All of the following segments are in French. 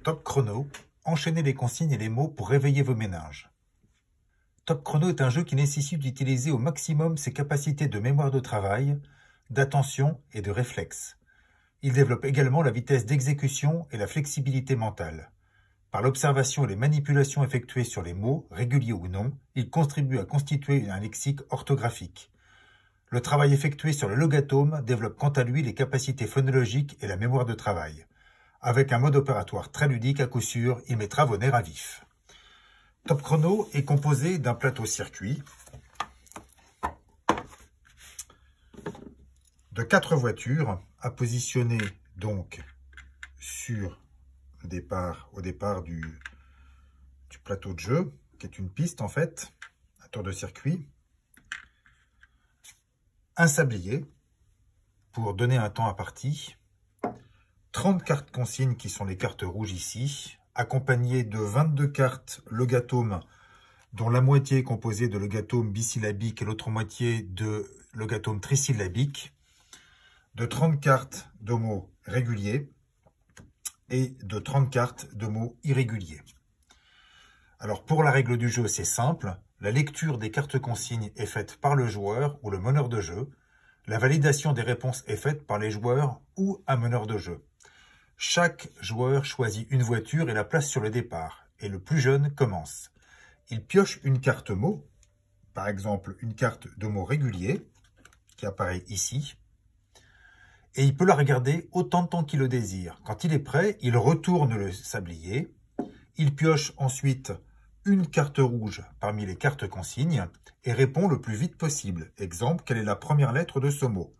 Top Chrono, enchaînez les consignes et les mots pour réveiller vos méninges. Top Chrono est un jeu qui nécessite d'utiliser au maximum ses capacités de mémoire de travail, d'attention et de réflexe. Il développe également la vitesse d'exécution et la flexibilité mentale. Par l'observation et les manipulations effectuées sur les mots, réguliers ou non, il contribue à constituer un lexique orthographique. Le travail effectué sur le logatome développe quant à lui les capacités phonologiques et la mémoire de travail. Avec un mode opératoire très ludique, à coup sûr, il mettra vos nerfs à vif. Top Chrono est composé d'un plateau circuit, de 4 voitures à positionner donc sur le départ, au départ du plateau de jeu, qui est une piste en fait, un tour de circuit, un sablier pour donner un temps à partie, 30 cartes consignes qui sont les cartes rouges ici, accompagnées de 22 cartes logatome, dont la moitié est composée de logatome bisyllabique et l'autre moitié de logatome trisyllabique, de 30 cartes de mots réguliers et de 30 cartes de mots irréguliers. Alors pour la règle du jeu, c'est simple, la lecture des cartes consignes est faite par le joueur ou le meneur de jeu, la validation des réponses est faite par les joueurs ou un meneur de jeu. Chaque joueur choisit une voiture et la place sur le départ, et le plus jeune commence. Il pioche une carte mot, par exemple une carte de mots régulier, qui apparaît ici, et il peut la regarder autant de temps qu'il le désire. Quand il est prêt, il retourne le sablier, il pioche ensuite une carte rouge parmi les cartes consignes et répond le plus vite possible. Exemple, quelle est la première lettre de ce mot?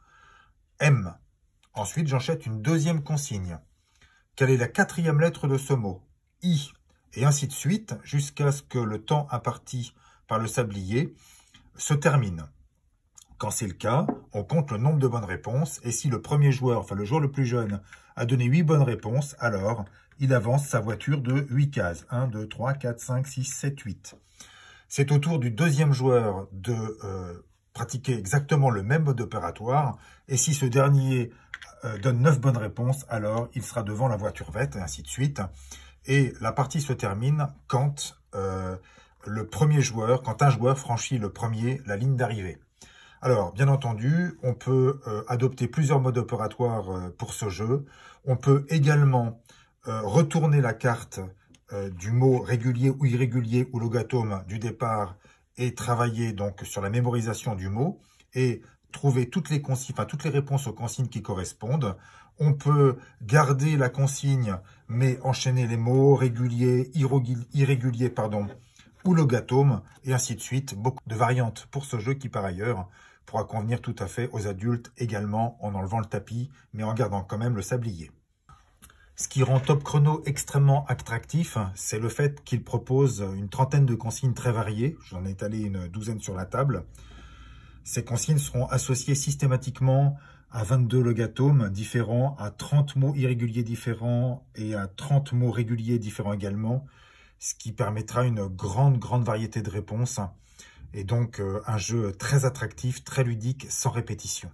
M. Ensuite, j'enchaîne une deuxième consigne. Quelle est la quatrième lettre de ce mot? I. Et ainsi de suite, jusqu'à ce que le temps imparti par le sablier se termine. Quand c'est le cas, on compte le nombre de bonnes réponses, et si le premier joueur, enfin le joueur le plus jeune, a donné 8 bonnes réponses, alors il avance sa voiture de 8 cases. 1, 2, 3, 4, 5, 6, 7, 8. C'est au tour du deuxième joueur de pratiquer exactement le même mode opératoire, et si ce dernier donne 9 bonnes réponses, alors il sera devant la voiture verte, et ainsi de suite. Et la partie se termine quand un joueur franchit la ligne d'arrivée. Alors, bien entendu, on peut adopter plusieurs modes opératoires pour ce jeu. On peut également retourner la carte du mot régulier ou irrégulier ou logatome du départ et travailler donc sur la mémorisation du mot et trouver toutes les consignes, enfin toutes les réponses aux consignes qui correspondent. On peut garder la consigne, mais enchaîner les mots réguliers, irréguliers, ou logatome, et ainsi de suite. Beaucoup de variantes pour ce jeu qui, par ailleurs, pourra convenir tout à fait aux adultes également en enlevant le tapis, mais en gardant quand même le sablier. Ce qui rend Top Chrono extrêmement attractif, c'est le fait qu'il propose une trentaine de consignes très variées. J'en ai étalé une douzaine sur la table. Ces consignes seront associées systématiquement à 22 logatomes différents, à 30 mots irréguliers différents et à 30 mots réguliers différents également, ce qui permettra une grande variété de réponses et donc un jeu très attractif, très ludique, sans répétition.